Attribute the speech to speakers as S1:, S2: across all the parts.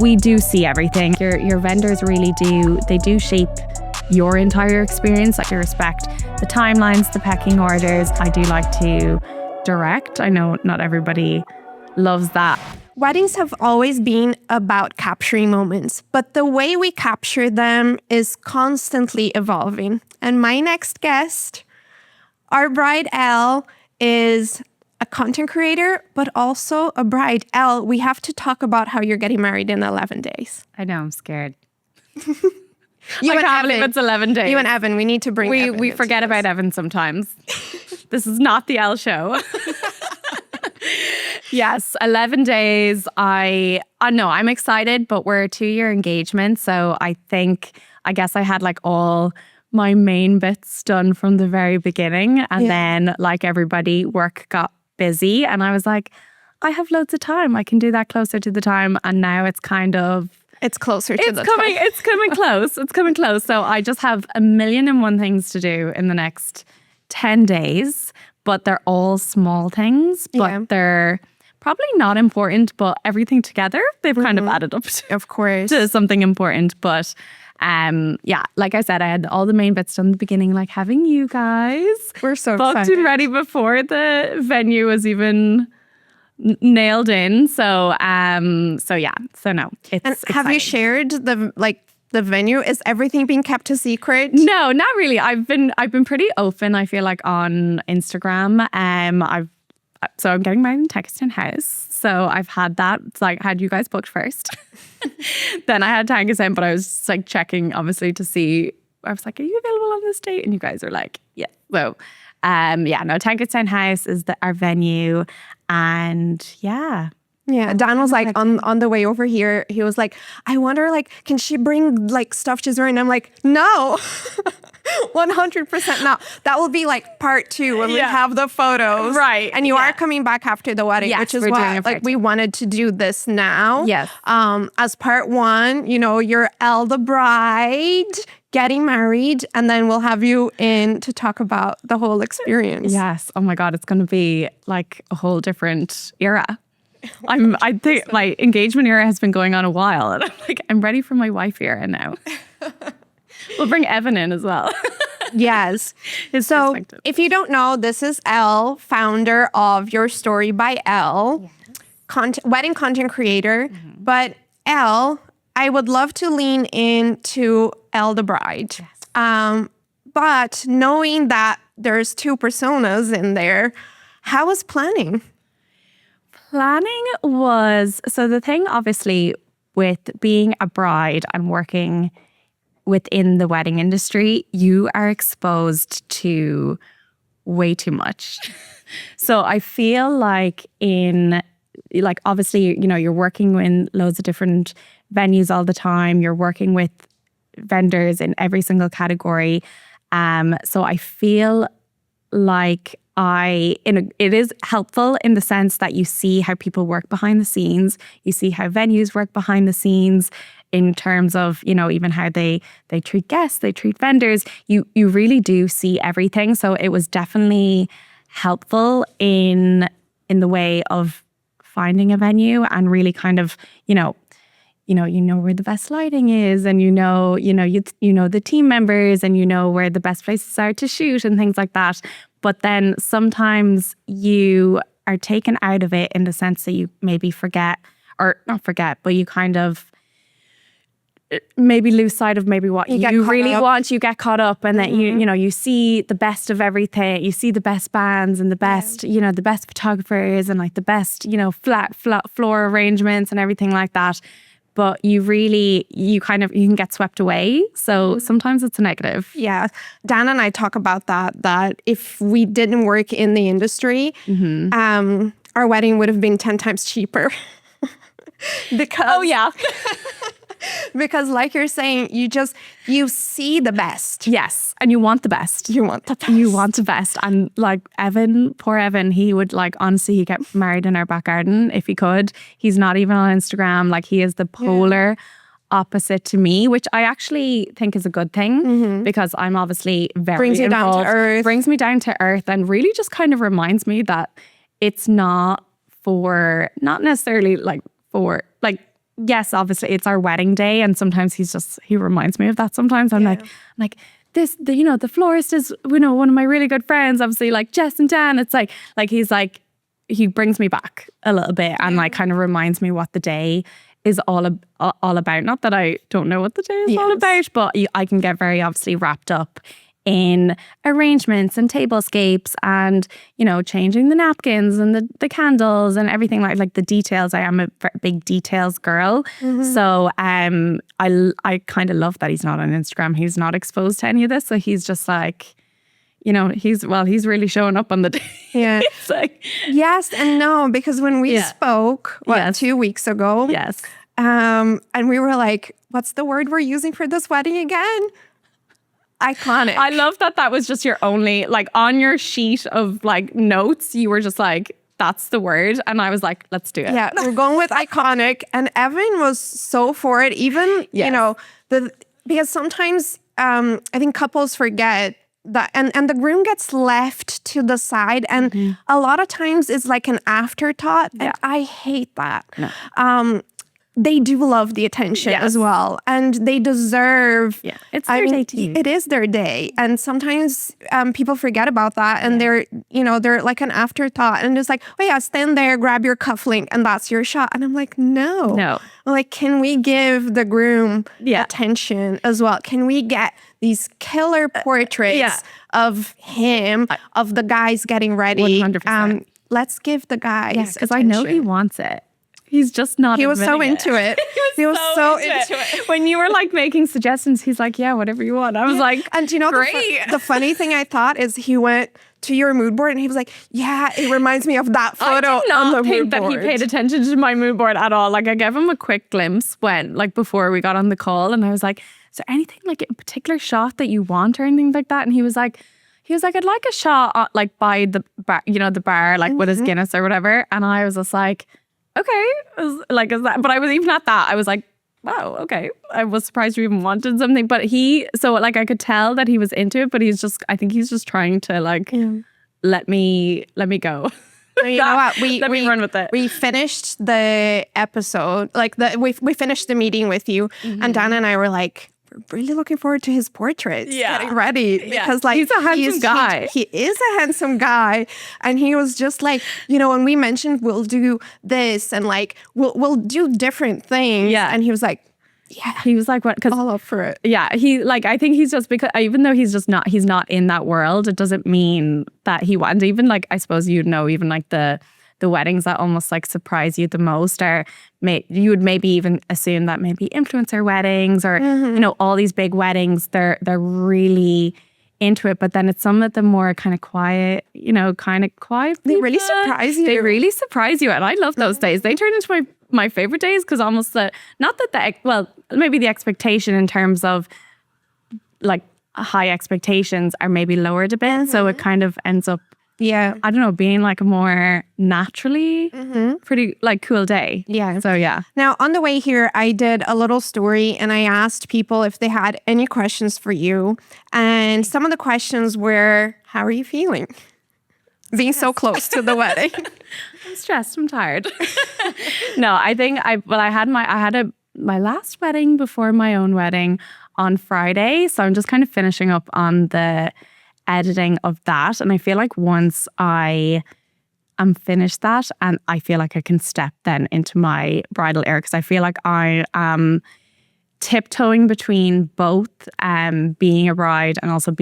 S1: we do see everything. Your vendors really do, they do shape your entire experience. Like, I respect the timelines, the pecking orders. I do like to direct. I know not everybody loves that.
S2: Weddings have always been about capturing moments, but the way we capture them is constantly evolving. And my next guest, our bride Elle, is a content creator, but also a bride. Elle, we have to talk about how you're getting married in 11 days.
S1: I know, I'm scared.
S2: You
S1: I
S2: and
S1: can't believe
S2: Evan.
S1: it's 11 days.
S2: You and Evan, we need to bring Evan
S1: We
S2: into
S1: forget
S2: this.
S1: about Evan sometimes. This is not the Elle show. Yes, 11 days. I know I'm excited, but we're a 2-year engagement. So I guess I had like all my main bits done from the very beginning. And then, like everybody, work got busy. And I was like, I have loads of time. I can do that closer to the time. And now it's kind of...
S2: It's closer to the time.
S1: It's coming close. It's coming close. So I just have 1,000,001 things to do in the next 10 days. But they're all small things. But they're probably not important. But everything together, they've kind of added up to something important. But like I said, I had all the main bits done in the beginning, like having you guys.
S2: We're so
S1: booked
S2: excited.
S1: and ready before the venue was even nailed in. So no, it's
S2: And have
S1: exciting.
S2: you shared the venue? Is everything being kept a secret?
S1: No, not really. I've been pretty open, I feel like, on Instagram. So I'm getting married in Tankerstown House. So I've had that. It's like, had you guys booked first? Then I had Tankerstown, but I was just like checking, obviously, to see. I was like, are you available on this date? And you guys are like, yeah. So, Tankerstown House is our venue. And yeah.
S2: Yeah, Dan was like on the way over here, he was like, I wonder, like, can she bring like stuff she's wearing? I'm like, no, 100% no. That will be like part 2 when we have the photos.
S1: Right.
S2: And you are coming back after the wedding,
S1: Yes,
S2: which is
S1: we're doing
S2: why
S1: a part
S2: we wanted to do this now.
S1: Yes.
S2: As part 1, you're Elle the bride, getting married, and then we'll have you in to talk about the whole experience.
S1: Yes. Oh my God, it's going to be like a whole different era. I think my engagement era has been going on a while, and I'm ready for my wife era now. We'll bring Evan in as well.
S2: Yes. So if you don't know, this is Elle, founder of Your Story by Elle, wedding content creator. But Elle, I would love to lean into Elle the bride. Yes. But knowing that there's 2 personas in there, how was planning?
S1: Planning was, so the thing obviously with being a bride and working within the wedding industry, you are exposed to way too much. So I feel like obviously, you're working in loads of different venues all the time. You're working with vendors in every single category. So I feel like it is helpful in the sense that you see how people work behind the scenes. You see how venues work behind the scenes in terms of, even how they treat guests, they treat vendors. You really do see everything. So it was definitely helpful in the way of finding a venue and really kind of, you know where the best lighting is, and you know the team members, and you know where the best places are to shoot and things like that. But then sometimes you are taken out of it in the sense that you maybe forget, or not forget, but you kind of maybe lose sight of maybe what you really want. You get caught up, and then you see the best of everything. You see the best bands and the best, the best photographers and like the best, flat floor arrangements and everything like that. But you can get swept away. So sometimes it's a negative.
S2: Yeah. Dan and I talk about that if we didn't work in the industry, our wedding would have been 10 times cheaper. Because,
S1: oh, yeah.
S2: Because like you're saying, you see the best.
S1: Yes. And you want the best.
S2: You want the best.
S1: You want the best. And like poor Evan, he would honestly, he'd get married in our back garden if he could. He's not even on Instagram. Like, he is the polar opposite to me, which I actually think is a good thing, because I'm obviously very
S2: brings you
S1: involved.
S2: down to earth.
S1: Brings me down to earth, and really just kind of reminds me that it's not necessarily for yes, obviously it's our wedding day, and sometimes he reminds me of that sometimes. I'm like the florist is, one of my really good friends, obviously, like Jess and Dan. It's like he's like, he brings me back a little bit and like kind of reminds me what the day is all about. Not that I don't know what the day is all about, but I can get very obviously wrapped up in arrangements and tablescapes and, changing the napkins and the candles and everything like the details. I am a big details girl. So I kind of love that he's not on Instagram. He's not exposed to any of this. So he's just like, he's really showing up on the day.
S2: Yeah.
S1: It's like,
S2: yes and no, because when we spoke 2 weeks ago, and we were like, what's the word we're using for this wedding again? Iconic.
S1: I love that was just your only, like, on your sheet of like notes, you were just like, that's the word. And I was like, let's do it.
S2: Yeah, we're going with iconic. And Evan was so for it. Even, because sometimes I think couples forget that, and the groom gets left to the side. And a lot of times it's like an afterthought. And I hate that.
S1: No.
S2: They do love the attention as well. And they deserve...
S1: Yeah, it's their day too.
S2: It is their day. And sometimes people forget about that. And they're like an afterthought. And it's like, oh yeah, stand there, grab your cufflink, and that's your shot. And I'm like, no. Like, can we give the groom attention as well? Can we get these killer portraits of him, of the guys getting ready?
S1: 100%.
S2: Let's give the guys
S1: because I know he wants it. He's just not.
S2: He was so into it. He was so into it.
S1: When you were like making suggestions, he's like, yeah, whatever you want. I was like,
S2: and
S1: great.
S2: The funny thing I thought is he went to your mood board and he was like, yeah, it reminds me of that photo
S1: I did not
S2: on the
S1: think
S2: mood
S1: that
S2: board.
S1: he paid attention to my mood board at all. Like I gave him a quick glimpse before we got on the call, and I was like, is there anything like a particular shot that you want or anything like that? And he was like, I'd like a shot like by the bar, the bar, like with his Guinness or whatever. And I was just like, okay, is that? But I was even at that. I was like, wow, okay. I was surprised you even wanted something. But I could tell that he was into it. But I think he's just trying to let me go.
S2: You know what?
S1: Let me run with it.
S2: We finished the episode, we finished the meeting with you, and Dana and I were like, we're really looking forward to his portraits. Getting ready because
S1: he's a handsome guy.
S2: He is a handsome guy, and he was just like, when we mentioned we'll do this and like we'll do different things, and he was like,
S1: he was like, what? Because
S2: all up for it.
S1: Yeah, I think he's just, because even though he's not in that world, it doesn't mean that he wants. Even like, I suppose even like the weddings that almost like surprise you the most are, you would maybe even assume that maybe influencer weddings or all these big weddings, they're really into it, but then it's some of the more kind of quiet
S2: They really surprise you.
S1: They really surprise you, and I love those days. They turn into my favorite days, because almost maybe the expectation in terms of like high expectations are maybe lowered a bit, so it kind of ends up I don't know, being like a more naturally pretty like cool day.
S2: Yeah.
S1: So yeah.
S2: Now on the way here, I did a little story and I asked people if they had any questions for you. And some of the questions were, how are you feeling? Being so close to the wedding.
S1: I'm stressed. I'm tired. No, I think I had my last wedding before my own wedding on Friday. So I'm just kind of finishing up on the editing of that, and I feel like once I am finished that, and I feel like I can step then into my bridal era, because I feel like I am tiptoeing between both being a bride and also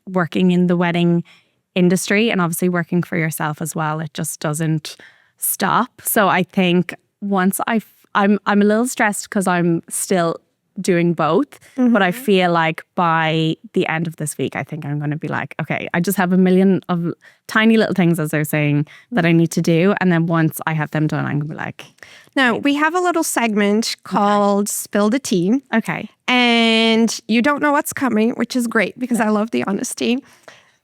S1: working in the wedding industry, and obviously working for yourself as well. It just doesn't stop. So I think once I'm a little stressed because I'm still doing both, but I feel like by the end of this week, I think I'm going to be like, okay, I just have a million of tiny little things, as they're saying, that I need to do. And then once I have them done, I'm going to be like...
S2: Now, we have a little segment called Spill the Tea.
S1: Okay.
S2: And you don't know what's coming, which is great because I love the honesty.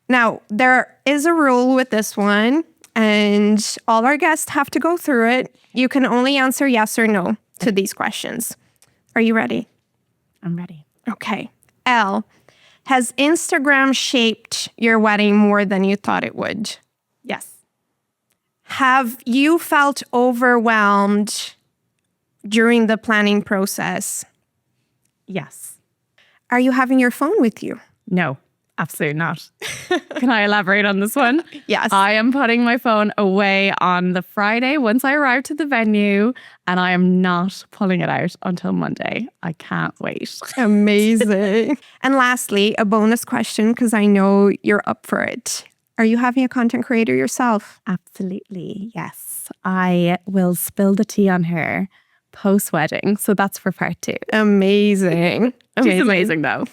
S2: Now, there is a rule with this one, and all our guests have to go through it. You can only answer yes or no to these questions. Are you ready?
S1: I'm ready.
S2: Okay. Elle, has Instagram shaped your wedding more than you thought it would?
S1: Yes.
S2: Have you felt overwhelmed during the planning process?
S1: Yes.
S2: Are you having your phone with you?
S1: No, absolutely not. Can I elaborate on this one?
S2: Yes.
S1: I am putting my phone away on the Friday once I arrive to the venue, and I am not pulling it out until Monday. I can't wait.
S2: Amazing. And lastly, a bonus question, because I know you're up for it. Are you having a content creator yourself?
S1: Absolutely, yes. I will spill the tea on her post-wedding. So that's for part 2.
S2: Amazing.
S1: She's amazing though.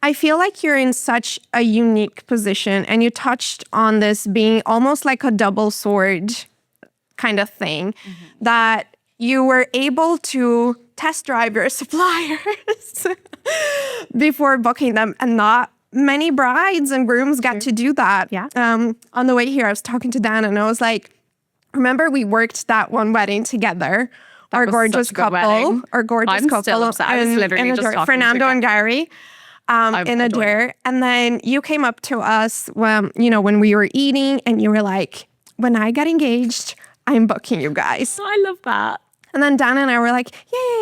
S2: I feel like you're in such a unique position, and you touched on this being almost like a double sword kind of thing, that you were able to test drive your suppliers before booking them, and not many brides and grooms get to do that.
S1: Yeah.
S2: On the way here, I was talking to Dan, and I was like, remember we worked that one wedding together? Our gorgeous couple,
S1: I'm still upset. I was literally just talking
S2: Fernando
S1: to
S2: and Gary. In a dare. And then you came up to us when we were eating, and you were like, when I get engaged, I'm booking you guys.
S1: I love that.
S2: And then Dan and I were like,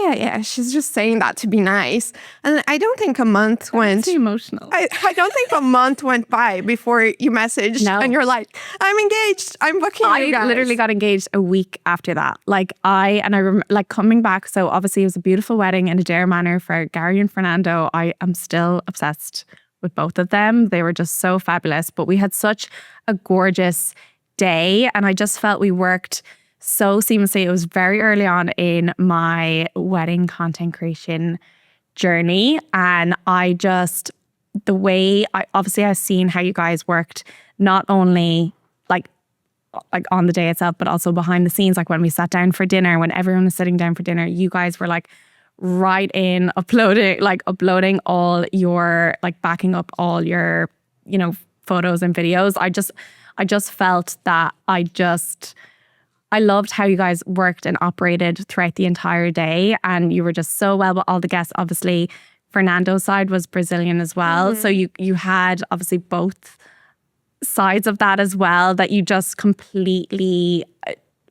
S2: yeah. She's just saying that to be nice. And I don't think a month went.
S1: Too emotional.
S2: I don't think a month went by before you messaged and you're like, I'm engaged. I'm booking you guys.
S1: I literally got engaged a week after that. I remember coming back. So obviously it was a beautiful wedding in Adair Manor for Gary and Fernando. I am still obsessed with both of them. They were just so fabulous. But we had such a gorgeous day, and I just felt we worked so seamlessly. It was very early on in my wedding content creation journey. And the way I've seen how you guys worked, not only like on the day itself, but also behind the scenes. Like when we sat down for dinner, when everyone was sitting down for dinner, you guys were like right in uploading all your, like backing up all your, photos and videos. I just felt that I loved how you guys worked and operated throughout the entire day. And you were just so well with all the guests. Obviously, Fernando's side was Brazilian as well. So you had obviously both sides of that as well, that you just completely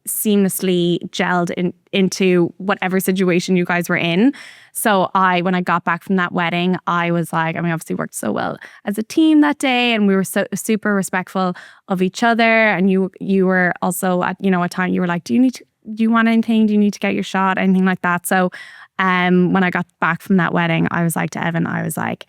S1: seamlessly gelled into whatever situation you guys were in. So when I got back from that wedding, I was like, obviously worked so well as a team that day, and we were so super respectful of each other. And you were also at a time you were like, do you want anything? Do you need to get your shot? Anything like that. So when I got back from that wedding, I was like to Evan, I was like,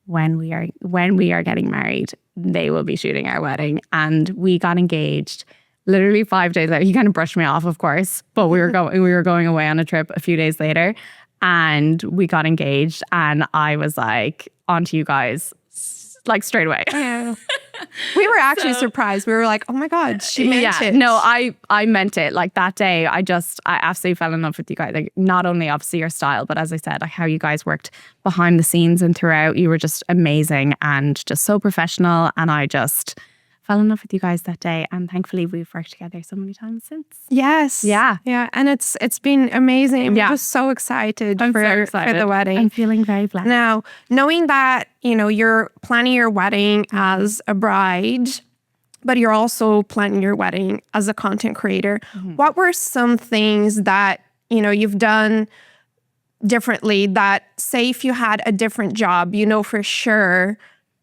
S1: when we are getting married, they will be shooting our wedding. And we got engaged literally 5 days later. He kind of brushed me off, of course, but we were going away on a trip a few days later, and we got engaged, and I was like, on to you guys, like straight away.
S2: Yeah. We were actually surprised. We were like, oh my God, she meant it.
S1: No, I meant it. Like that day, I absolutely fell in love with you guys. Like not only obviously your style, but as I said, like how you guys worked behind the scenes and throughout. You were just amazing and just so professional. And I just fell in love with you guys that day, and thankfully we've worked together so many times since.
S2: Yes.
S1: Yeah.
S2: And it's been amazing. I'm just so excited for the wedding.
S1: I'm feeling very blessed.
S2: Now, knowing that, you're planning your wedding as a bride, but you're also planning your wedding as a content creator. What were some things that, you've done differently that, say if you had a different job, for sure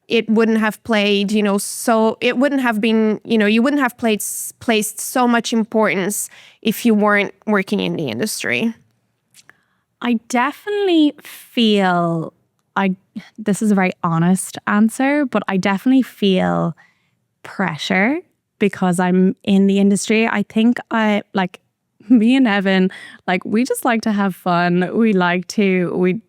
S2: it wouldn't have played, so it wouldn't have been, you wouldn't have placed so much importance if you weren't working in the industry?
S1: I definitely feel, this is a very honest answer, but I definitely feel pressure because I'm in the industry. I think me and Evan, we just like to have fun. We like to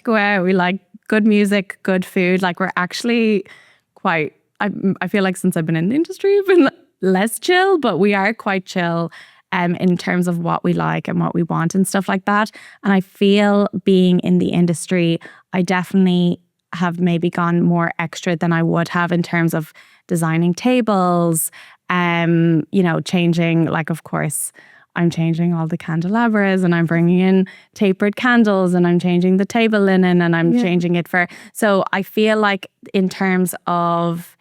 S1: go out. We like good music, good food. We're actually quite, I feel like since I've been in the industry, I've been less chill, but we are quite chill in terms of what we like and what we want and stuff like that. And I feel being in the industry, I definitely have maybe gone more extra than I would have in terms of designing tables, changing, of course, I'm changing all the candelabras, and I'm bringing in tapered candles, and I'm changing the table linen, and I'm changing it so I feel like in terms of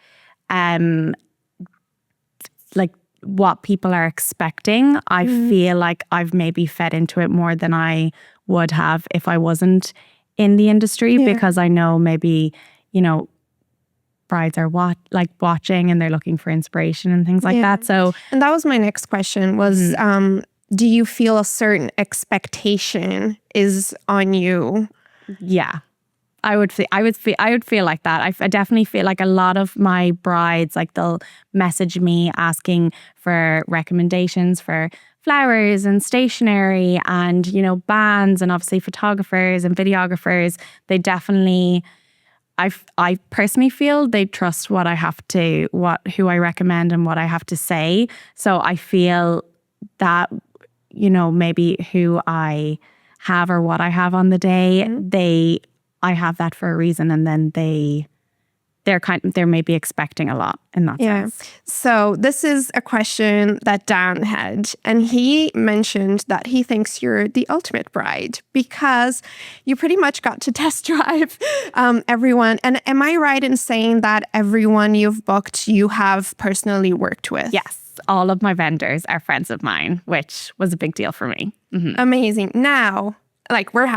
S1: what people are expecting, I feel like I've maybe fed into it more than I would have if I wasn't in the industry, because I know maybe, brides are watching and they're looking for inspiration and things like that. So,
S2: and that was my next question was, do you feel a certain expectation is on you?
S1: Yeah. I would feel like that. I definitely feel like a lot of my brides, like they'll message me asking for recommendations for flowers and stationery and, bands and obviously photographers and videographers. They definitely, I personally feel they trust what I have to, who I recommend and what I have to say. So I feel that, maybe who I have or what I have on the day, I have that for a reason, and then they're maybe expecting a lot in that sense.
S2: So this is a question that Dan had, and he mentioned that he thinks you're the ultimate bride because you pretty much got to test drive everyone. And am I right in saying that everyone you've booked, you have personally worked with?
S1: Yes. All of my vendors are friends of mine, which was a big deal for me. Mm-hmm.
S2: Amazing. Now, we're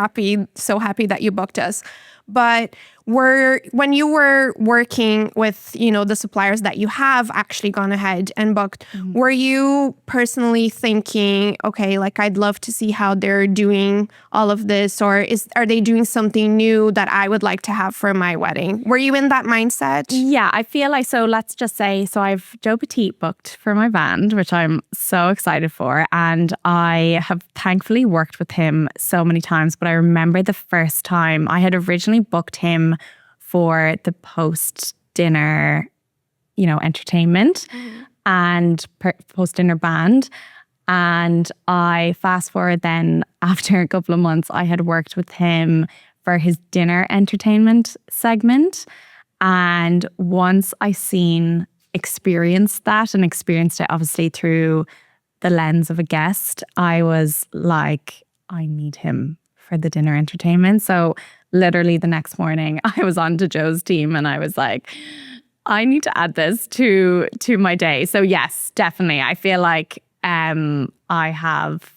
S2: so happy that you booked us. But when you were working with, the suppliers that you have actually gone ahead and booked, were you personally thinking, okay, I'd love to see how they're doing all of this, or are they doing something new that I would like to have for my wedding? Were you in that mindset?
S1: Yeah, I feel like, so let's just say, so I've Joe Petit booked for my band, which I'm so excited for. And I have thankfully worked with him so many times, but I remember the first time I had originally booked him for the post-dinner, entertainment and post-dinner band. And I fast forward then, after a couple of months, I had worked with him for his dinner entertainment segment. And once I experienced that and experienced it obviously through the lens of a guest, I was like, I need him for the dinner entertainment. So literally the next morning I was on to Joe's team and I was like, I need to add this to my day. So yes, definitely. I feel like I have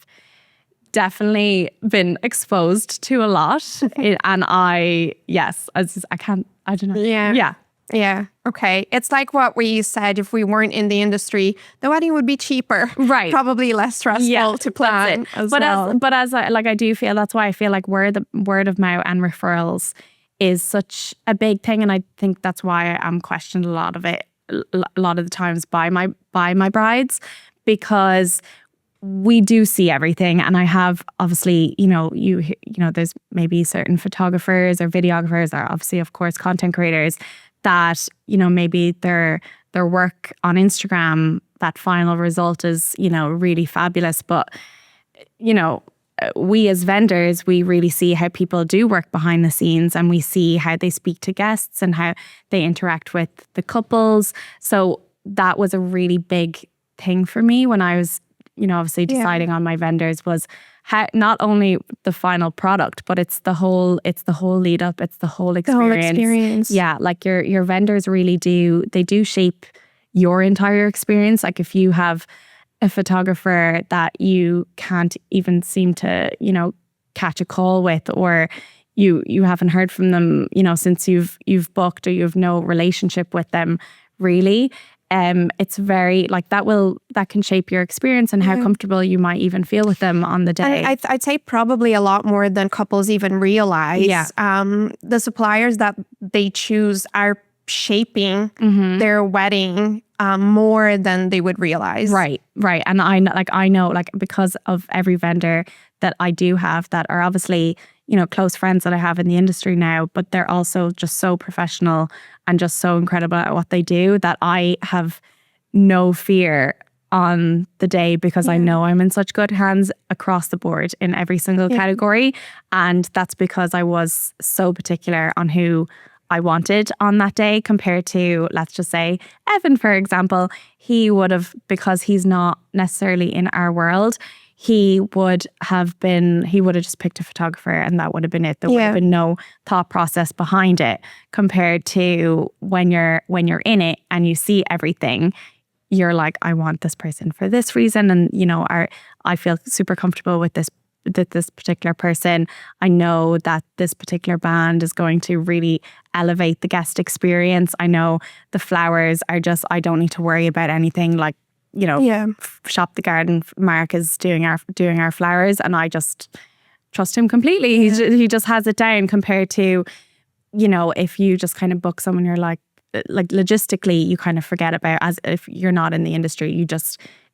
S1: definitely been exposed to a lot. And I don't know.
S2: Yeah. Okay. It's like what we said, if we weren't in the industry, the wedding would be cheaper.
S1: Right.
S2: Probably less stressful to plan as well.
S1: I do feel, that's why I feel like word of mouth and referrals is such a big thing. And I think that's why I'm questioned a lot of the times by my brides, because we do see everything. And I have obviously, there's maybe certain photographers or videographers or obviously, of course, content creators that, maybe their work on Instagram, that final result is, really fabulous. But, we as vendors, we really see how people do work behind the scenes, and we see how they speak to guests and how they interact with the couples. So that was a really big thing for me when I was, obviously deciding on my vendors, was how, not only the final product, but it's the whole lead up, it's the whole experience. Yeah, your vendors really do shape your entire experience. Like if you have a photographer that you can't even seem to, catch a call with, or you haven't heard from them, since you've booked, or you have no relationship with them really, it's very that can shape your experience and how comfortable you might even feel with them on the day.
S2: I'd say probably a lot more than couples even realize.
S1: Yeah.
S2: The suppliers that they choose are shaping their wedding more than they would realize.
S1: Right. And I know because of every vendor that I do have that are obviously, close friends that I have in the industry now, but they're also just so professional and just so incredible at what they do that I have no fear on the day, because I know I'm in such good hands across the board in every single category. And that's because I was so particular on who I wanted on that day, compared to, let's just say, Evan, for example. He would have, because he's not necessarily in our world, he would have just picked a photographer and that would have been it. There would have been no thought process behind it, compared to when you're in it and you see everything. you're like, I want this person for this reason, and I feel super comfortable with this particular person. I know that this particular band is going to really elevate the guest experience. I know the flowers are just, I don't need to worry about anything, like, Shop the Garden, Mark is doing our flowers, and I just trust him completely.
S2: Yeah.
S1: He just has it down, compared to, if you just kind of book someone, you're like logistically, you kind of forget about, as if you're not in the industry,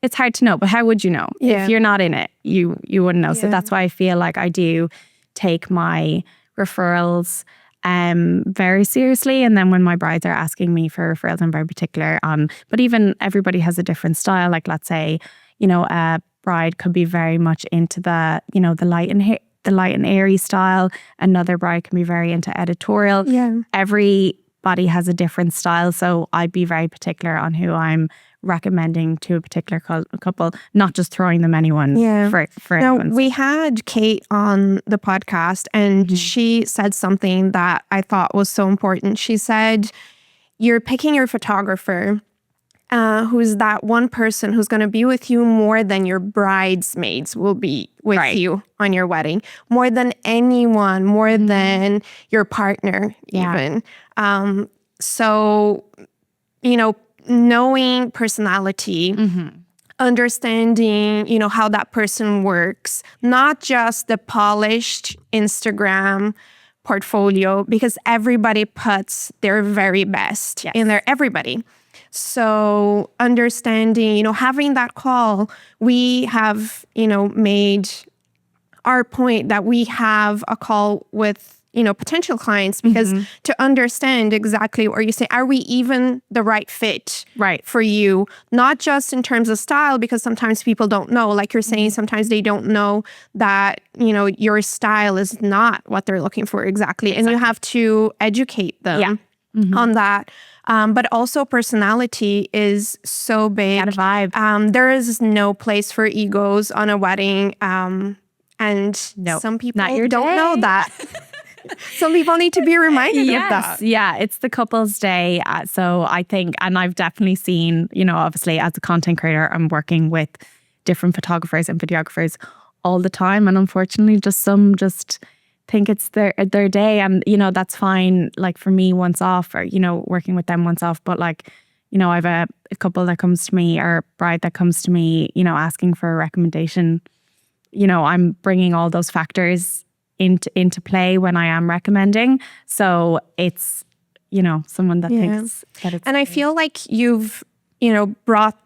S1: it's hard to know. But how would you know?
S2: Yeah.
S1: If you're not in it, you wouldn't know. So that's why I feel like I do take my referrals very seriously. And then when my brides are asking me for referrals, I'm very particular on, but even everybody has a different style. Like, let's say, a bride could be very much into the the light and airy style. Another bride can be very into editorial.
S2: Yeah.
S1: Everybody has a different style. So I'd be very particular on who I'm recommending to a particular couple, not just throwing them anyone for
S2: Now,
S1: anyone.
S2: we had Kate on the podcast, and she said something that I thought was so important. She said, you're picking your photographer, who's that one person who's going to be with you more than your bridesmaids will be with you on your wedding, more than anyone, more than your partner even. So, knowing personality, understanding, how that person works, not just the polished Instagram portfolio, because everybody puts their very best in there, everybody. So understanding, having that call, we have, made our point that we have a call with, potential clients, because to understand exactly what you say, are we even the right fit for you? Not just in terms of style, because sometimes people don't know, like you're saying, sometimes they don't know that, your style is not what they're looking for exactly. And you have to educate them on that. But also personality is so big.
S1: Got a vibe.
S2: There is no place for egos on a wedding. And some people don't know that. Some people need to be reminded of that.
S1: Yeah, it's the couple's day. So I think, and I've definitely seen, obviously as a content creator, I'm working with different photographers and videographers all the time. And unfortunately, some think it's their day. And, that's fine. Like for me, once off, or, working with them once off. But like, I have a couple that comes to me, or a bride that comes to me, asking for a recommendation. I'm bringing all those factors into play when I am recommending. So it's, someone that thinks that it's...
S2: And I feel like you've, brought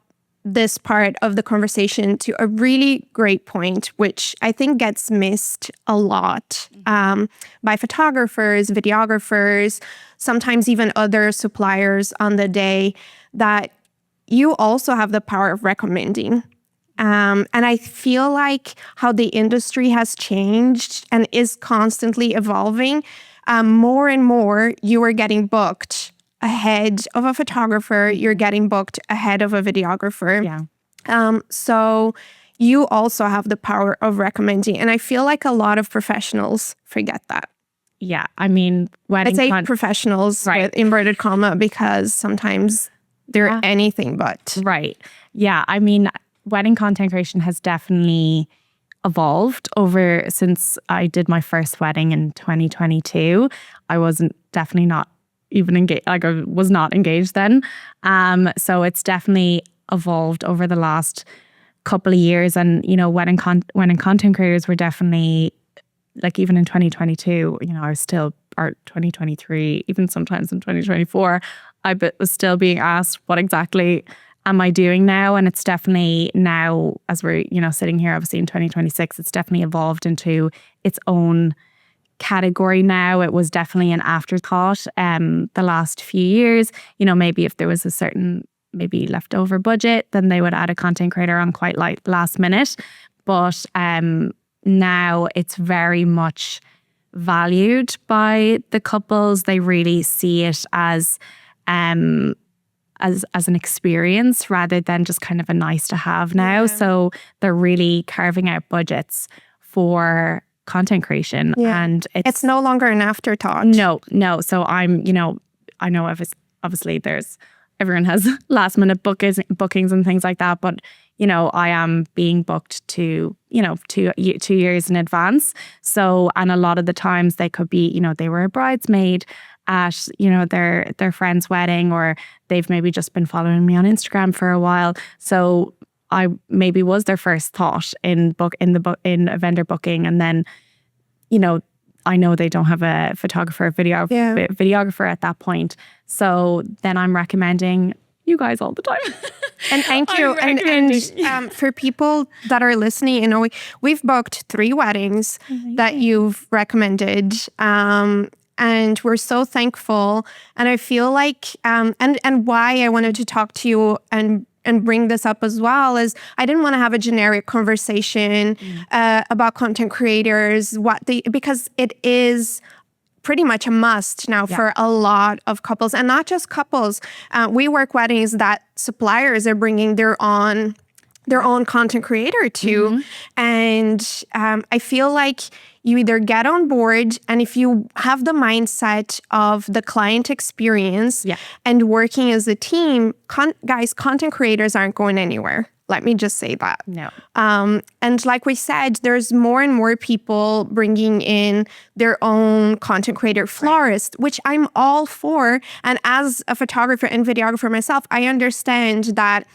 S2: this part of the conversation to a really great point, which I think gets missed a lot by photographers, videographers, sometimes even other suppliers on the day, that you also have the power of recommending. And I feel like how the industry has changed and is constantly evolving, more and more you are getting booked ahead of a photographer, you're getting booked ahead of a videographer. So you also have the power of recommending. And I feel like a lot of professionals forget that.
S1: Yeah, I mean,
S2: I'd say professionals with inverted comma, because sometimes they're anything but.
S1: Right. Yeah, I mean, wedding content creation has definitely evolved since I did my first wedding in 2022. I wasn't definitely not even engaged, like I was not engaged then. So it's definitely evolved over the last couple of years. And, wedding content creators were definitely, like even in 2022, I was still, or 2023, even sometimes in 2024, I was still being asked, what exactly am I doing now? And it's definitely now, as we're, sitting here obviously in 2026, it's definitely evolved into its own category now. It was definitely an afterthought the last few years. Maybe if there was a certain maybe leftover budget, then they would add a content creator on quite like last minute. But now it's very much valued by the couples. They really see it as an experience rather than just kind of a nice to have now. So they're really carving out budgets for content creation. And
S2: it's no longer an afterthought.
S1: No. So I'm, I know obviously there's everyone has last minute bookings and things like that. But, I am being booked to, 2 years in advance. So, and a lot of the times they could be, they were a bridesmaid at, their friend's wedding, or they've maybe just been following me on Instagram for a while. So I maybe was their first thought in a vendor booking. And then, I know they don't have a photographer, videographer at that point. So then I'm recommending you guys all the time.
S2: And thank you. And for people that are listening, we've booked 3 weddings that you've recommended. And we're so thankful. And I feel like, and why I wanted to talk to you and bring this up as well is I didn't want to have a generic conversation about content creators, because it is pretty much a must now for a lot of couples, and not just couples. We work weddings that suppliers are bringing their own content creator to. And I feel like you either get on board, and if you have the mindset of the client experience and working as a team, guys, content creators aren't going anywhere. Let me just say that.
S1: No.
S2: And like we said, there's more and more people bringing in their own content creator florist, which I'm all for. And as a photographer and videographer myself, I understand that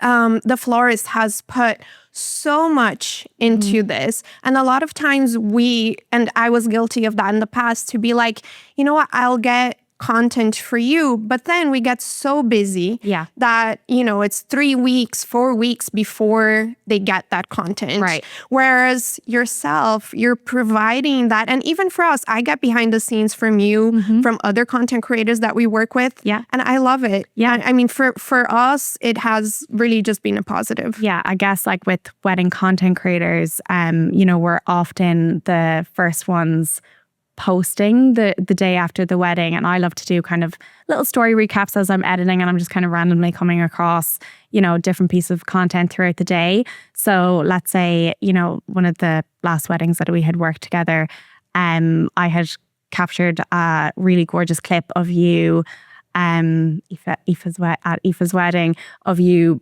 S2: the florist has put so much into this. And a lot of times and I was guilty of that in the past, to be like, you know what, I'll get content for you. But then we get so busy that, it's 3 weeks, 4 weeks before they get that content.
S1: Right.
S2: Whereas yourself, you're providing that. And even for us, I get behind the scenes from you, from other content creators that we work with.
S1: Yeah.
S2: And I love it.
S1: Yeah.
S2: I mean, for us, it has really just been a positive.
S1: Yeah. I guess like with wedding content creators, we're often the first ones posting the day after the wedding. And I love to do kind of little story recaps as I'm editing, and I'm just kind of randomly coming across, different pieces of content throughout the day. So let's say, one of the last weddings that we had worked together, I had captured a really gorgeous clip of you, at Aoife's wedding, of you,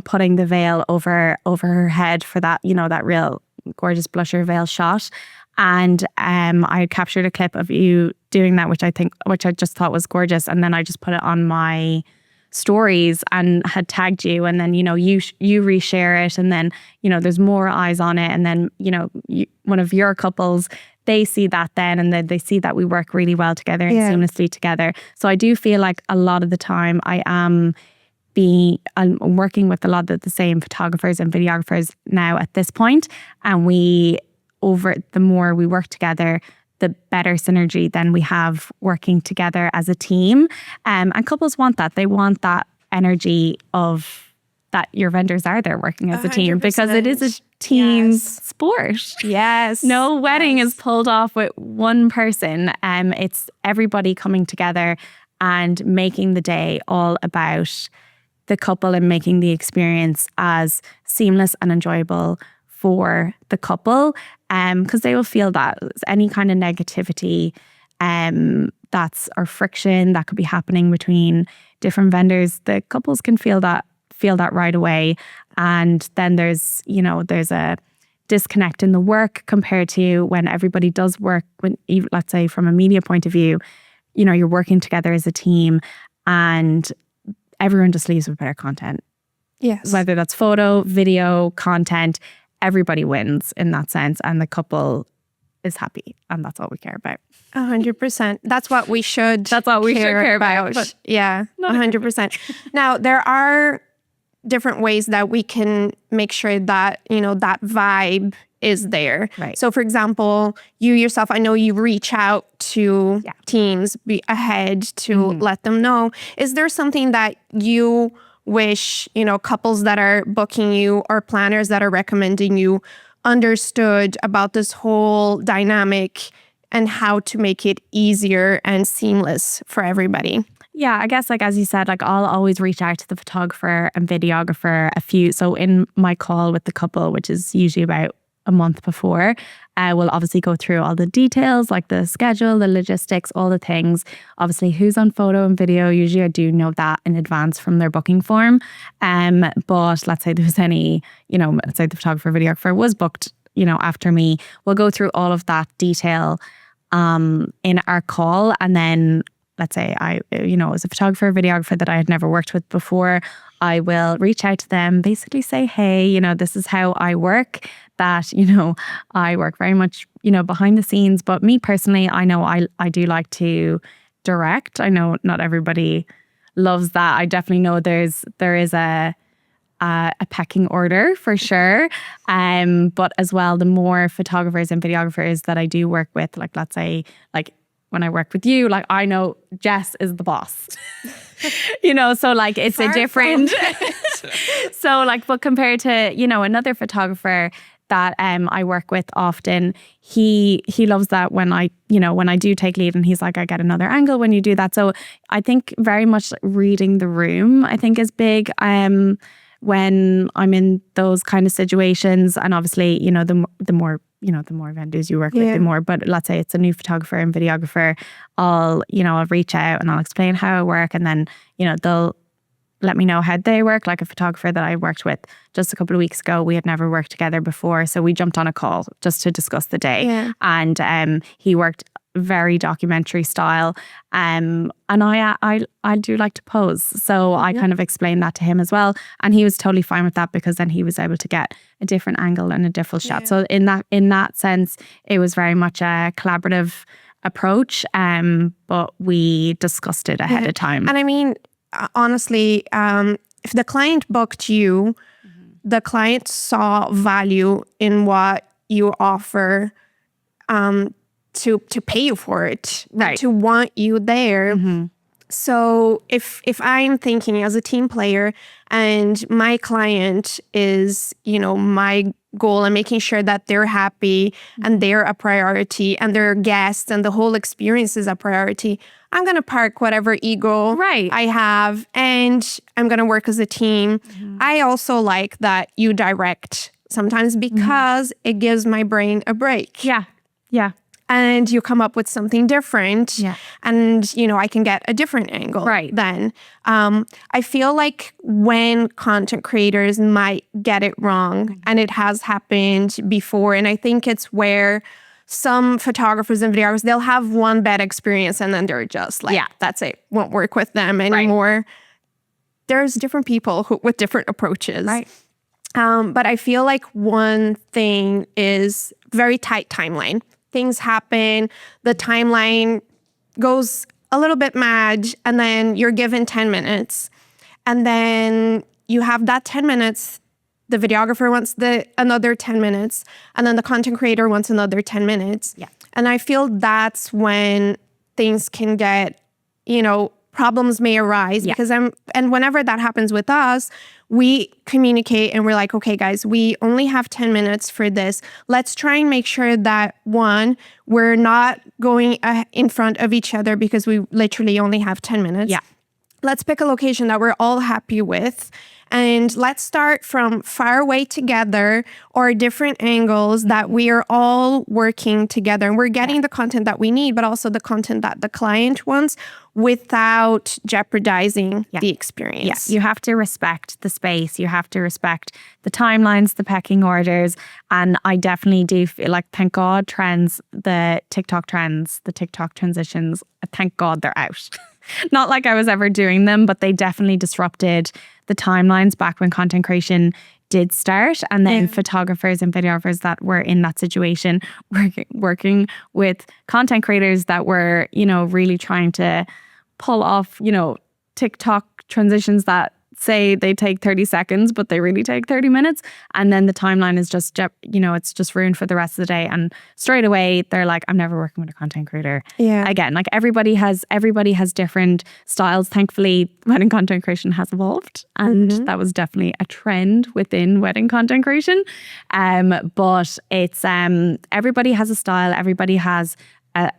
S1: putting the veil over her head for that, that real gorgeous blusher veil shot. And I captured a clip of you doing that, which I just thought was gorgeous. And then I just put it on my stories and had tagged you. And then, you reshare it. And then, there's more eyes on it. And then, one of your couples, they see that then, and then they see that we work really well together and seamlessly together. So I do feel like a lot of the time I'm working with a lot of the same photographers and videographers now at this point. And the more we work together, the better synergy then we have working together as a team. And couples want that. They want that energy of that your vendors are there working as a team, because it is a team sport.
S2: Yes.
S1: No wedding is pulled off with one person. It's everybody coming together and making the day all about the couple and making the experience as seamless and enjoyable for the couple, because they will feel that any kind of negativity or friction that could be happening between different vendors, the couples can feel that right away. And then there's a disconnect in the work compared to when everybody does work, let's say from a media point of view, you're working together as a team and everyone just leaves with better content.
S2: Yes.
S1: Whether that's photo, video, content, everybody wins in that sense, and the couple is happy, and that's all we care about.
S2: 100%. That's what we should.
S1: That's what we should care about.
S2: But 100%. Now there are different ways that we can make sure that that vibe is there.
S1: Right.
S2: So, for example, you yourself, I know you reach out to teams ahead to let them know. Is there something that you wish, couples that are booking you or planners that are recommending you understood about this whole dynamic and how to make it easier and seamless for everybody?
S1: Yeah, I guess as you said, I'll always reach out to the photographer and videographer so in my call with the couple, which is usually about a month before, We'll obviously go through all the details, like the schedule, the logistics, all the things. Obviously, who's on photo and video. Usually I do know that in advance from their booking form. But let's say there was any, let's say the photographer, videographer was booked, after me. We'll go through all of that detail in our call. And then let's say I, as a photographer, videographer that I had never worked with before, I will reach out to them, basically say, hey, this is how I work, that, I work very much, behind the scenes. But me personally, I know I do like to direct. I know not everybody loves that. I definitely know there is a pecking order for sure. But as well, the more photographers and videographers that I do work with, like let's say, like when I work with you, like I know Jess is the boss, so like it's a different, so like, but compared to, another photographer that I work with often, he loves that when I do take lead, and he's like, I get another angle when you do that. So I think very much reading the room, I think, is big. When I'm in those kind of situations, and obviously, the more vendors you work with, the more. But let's say it's a new photographer and videographer, I'll reach out and I'll explain how I work, and then they'll let me know how they work. Like a photographer that I worked with just a couple of weeks ago, we had never worked together before, so we jumped on a call just to discuss the day. And he worked very documentary style, and I do like to pose, so I kind of explained that to him as well, and he was totally fine with that, because then he was able to get a different angle and a different shot. So in that sense, it was very much a collaborative approach, but we discussed it ahead of time.
S2: And I mean, honestly, if the client booked you, the client saw value in what you offer, to pay you for it,
S1: right?
S2: To want you there. So if I'm thinking as a team player, and my client is, my goal, and making sure that they're happy and they're a priority, and their guests and the whole experience is a priority, I'm going to park whatever ego I have, and I'm going to work as a team. I also like that you direct sometimes, because it gives my brain a break.
S1: Yeah.
S2: And you come up with something different, and I can get a different angle. Then I feel like when content creators might get it wrong, and it has happened before, and I think it's where some photographers and videographers, they'll have one bad experience, and then they're just like, that's it, won't work with them anymore. There's different people with different approaches. But I feel like one thing is very tight timeline. Things happen, the timeline goes a little bit mad, and then you're given 10 minutes. And then you have that 10 minutes, the videographer wants another 10 minutes, and then the content creator wants another 10 minutes. And I feel that's when things can get, problems may arise, because and whenever that happens with us, we communicate and we're like, okay, guys, we only have 10 minutes for this. Let's try and make sure that, one, we're not going in front of each other because we literally only have 10 minutes. Let's pick a location that we're all happy with. And let's start from far away together, or different angles that we are all working together. And we're getting the content that we need, but also the content that the client wants, without jeopardizing the experience.
S1: You have to respect the space. You have to respect the timelines, the pecking orders. And I definitely do feel like, thank God, the TikTok transitions, thank God they're out. Not like I was ever doing them, but they definitely disrupted the timelines back when content creation did start. And then photographers and videographers that were in that situation, working with content creators that were, really trying to pull off, TikTok transitions that say they take 30 seconds, but they really take 30 minutes. And then the timeline is just, it's just ruined for the rest of the day. And straight away, they're like, I'm never working with a content creator. Again, like everybody has different styles. Thankfully, wedding content creation has evolved. And that was definitely a trend within wedding content creation. But it's, everybody has a style. Everybody has a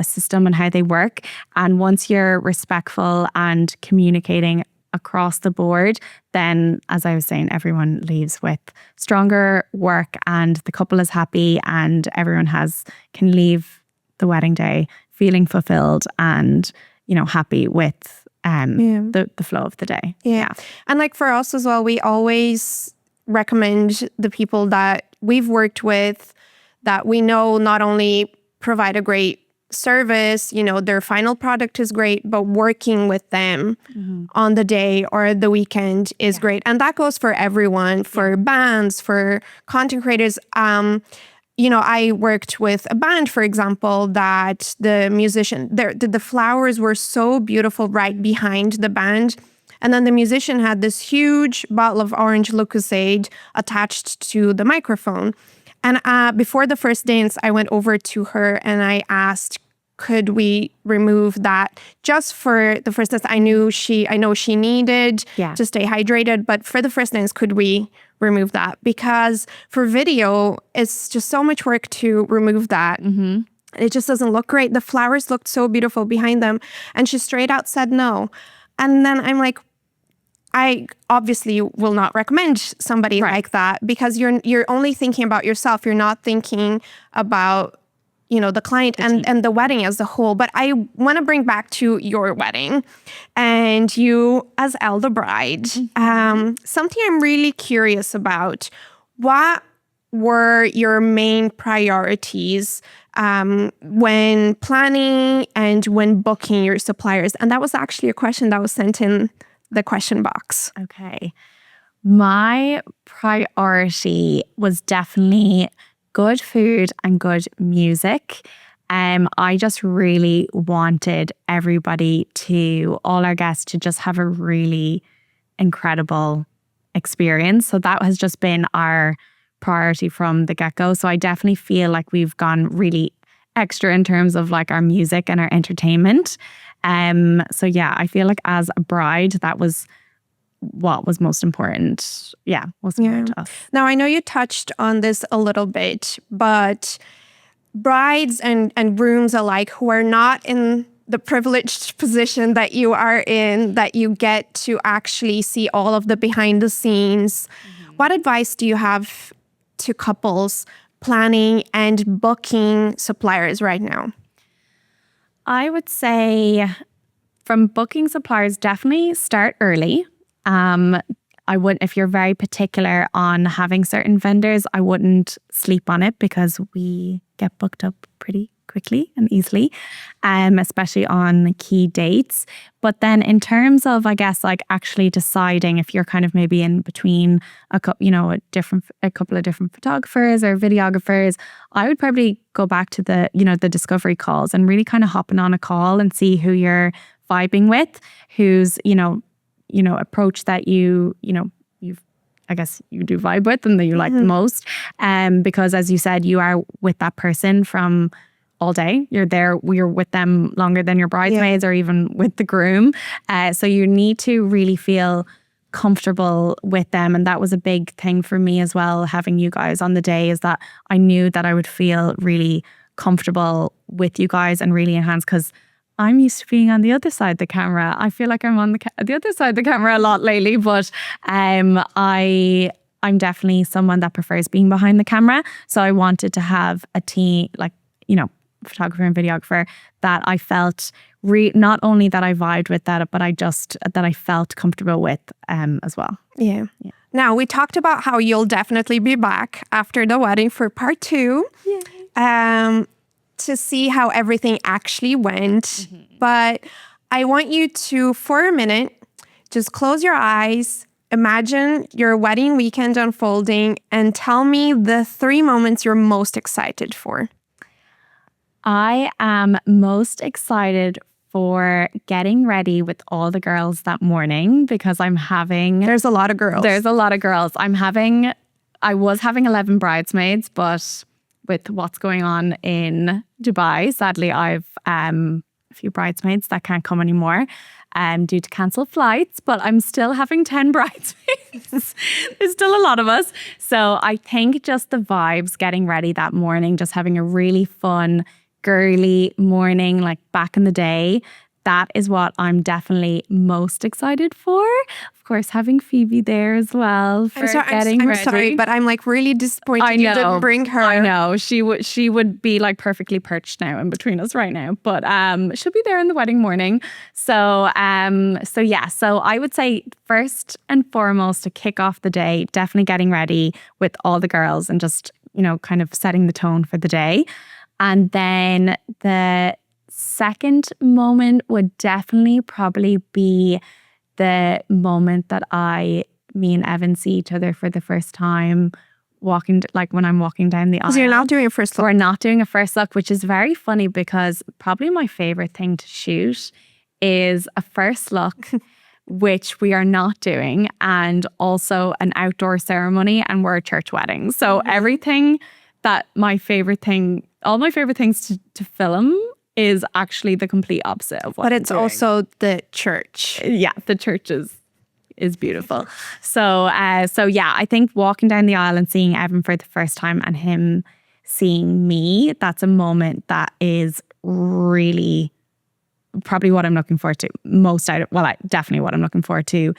S1: system and how they work. And once you're respectful and communicating across the board, then as I was saying, everyone leaves with stronger work and the couple is happy and everyone can leave the wedding day feeling fulfilled and, happy with the flow of the day.
S2: Yeah. And like for us as well, we always recommend the people that we've worked with that we know not only provide a great service, their final product is great, but working with them on the day or the weekend is great. And that goes for everyone, for bands, for content creators. I worked with a band, for example, that the musician, the flowers were so beautiful right behind the band. And then the musician had this huge bottle of orange Lucozade attached to the microphone. And before the first dance, I went over to her and I asked, could we remove that just for the first dance? I know she needed to stay hydrated, but for the first dance, could we remove that? Because for video, it's just so much work to remove that. Mm-hmm. It just doesn't look great. The flowers looked so beautiful behind them. And she straight out said no. And then I'm like, I obviously will not recommend somebody like that because you're only thinking about yourself. You're not thinking about, the client and the wedding as a whole. But I want to bring back to your wedding and you as Elle, the bride. Something I'm really curious about. What were your main priorities when planning and when booking your suppliers? And that was actually a question that was sent in the question box.
S1: Okay. My priority was definitely good food and good music. I just really wanted all our guests to just have a really incredible experience. So that has just been our priority from the get-go. So I definitely feel like we've gone really extra in terms of like our music and our entertainment. So yeah, I feel like as a bride, that was what was most important. Yeah, most important to us.
S2: Now, I know you touched on this a little bit, but brides and grooms alike who are not in the privileged position that you are in, that you get to actually see all of the behind the scenes. What advice do you have to couples planning and booking suppliers right now?
S1: I would say from booking suppliers, definitely start early. If you're very particular on having certain vendors, I wouldn't sleep on it because we get booked up pretty quickly and easily, especially on key dates. But then in terms of, I guess, like actually deciding if you're kind of maybe in between a couple of different photographers or videographers, I would probably go back to the discovery calls and really kind of hopping on a call and see who you're vibing with, who's, approach that you do vibe with and that you like the most. Because as you said, you are with that person from all day. You're with them longer than your bridesmaids or even with the groom. So you need to really feel comfortable with them. And that was a big thing for me as well, having you guys on the day, is that I knew that I would feel really comfortable with you guys and really enhanced, because I'm used to being on the other side of the camera. I feel like I'm on the other side of the camera a lot lately, but I'm definitely someone that prefers being behind the camera. So I wanted to have a team, photographer and videographer, that I felt not only that I vibed with that, but that I felt comfortable with as well.
S2: Yeah. Now, we talked about how you'll definitely be back after the wedding for part 2. To see how everything actually went. But I want you to, for a minute, just close your eyes, imagine your wedding weekend unfolding, and tell me the 3 moments you're most excited for.
S1: I am most excited for getting ready with all the girls that morning, because there's a lot of girls. I was having 11 bridesmaids, but with what's going on in Dubai, sadly, I've a few bridesmaids that can't come anymore due to cancelled flights, but I'm still having 10 bridesmaids. There's still a lot of us. So I think just the vibes getting ready that morning, just having a really fun, girly morning, like back in the day, that is what I'm definitely most excited for. Of course, having Phoebe there as well for getting ready.
S2: I'm sorry, but I'm like really disappointed you didn't bring her.
S1: I know. She would be like perfectly perched now in between us right now. But she'll be there in the wedding morning. So so I would say first and foremost to kick off the day, definitely getting ready with all the girls and just, kind of setting the tone for the day. And then the second moment would definitely probably be the moment that me and Evan see each other for the first time when I'm walking down the aisle.
S2: So you're not doing a first look?
S1: We're not doing a first look, which is very funny because probably my favorite thing to shoot is a first look, which we are not doing, and also an outdoor ceremony, and we're a church wedding. So everything that all my favorite things to film is actually the complete opposite of what
S2: But
S1: I'm
S2: it's
S1: doing.
S2: also the church.
S1: Yeah, the church is beautiful. So I think walking down the aisle and seeing Evan for the first time and him seeing me, that's a moment that is really probably what I'm looking forward to definitely what I'm looking forward to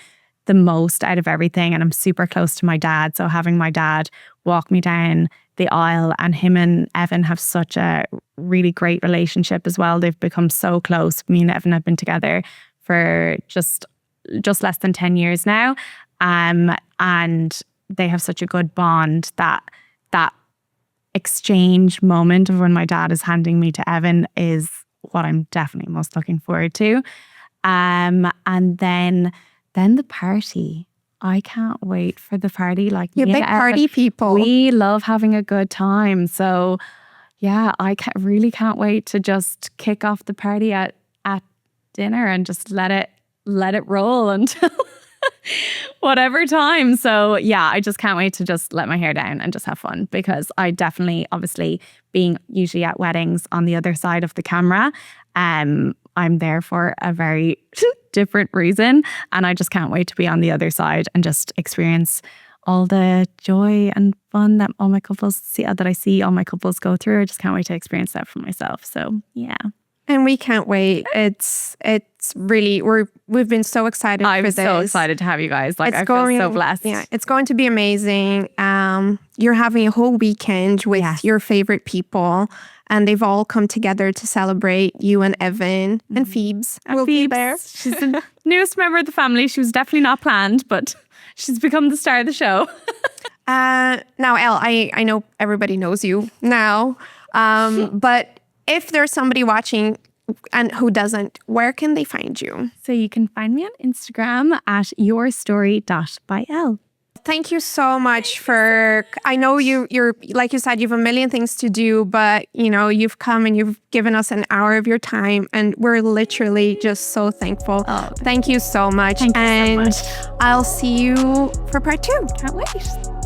S1: the most out of everything. And I'm super close to my dad. So having my dad walk me down the aisle, and him and Evan have such a really great relationship as well. They've become so close. Me and Evan have been together for just less than 10 years now. And they have such a good bond that exchange moment of when my dad is handing me to Evan is what I'm definitely most looking forward to. And then the party. I can't wait for the party. Like,
S2: you're big party people.
S1: We love having a good time. So yeah, I really can't wait to just kick off the party at dinner and just let it roll until whatever time. So yeah, I just can't wait to just let my hair down and just have fun, because I definitely, obviously being usually at weddings on the other side of the camera, I'm there for a very different reason, and I just can't wait to be on the other side and just experience all the joy and fun that all my couples I see all my couples go through. I just can't wait to experience that for myself. So yeah.
S2: And we can't wait. It's really, we've been so excited for this.
S1: I'm so excited to have you guys. I feel so blessed.
S2: Yeah, it's going to be amazing. You're having a whole weekend with your favorite people, and they've all come together to celebrate you and Evan and Phoebes.
S1: Will be there. She's the newest member of the family. She was definitely not planned, but she's become the star of the show.
S2: Now, Elle, I know everybody knows you now, but if there's somebody watching and who doesn't, where can they find you?
S1: So you can find me on Instagram at yourstory.byelle.
S2: Thank you so much I know you're, like you said, you have a million things to do, but you've come and you've given us an hour of your time, and we're literally just so thankful.
S1: Oh,
S2: thank you so much.
S1: Thank you so much.
S2: I'll see you for part 2.
S1: Can't wait.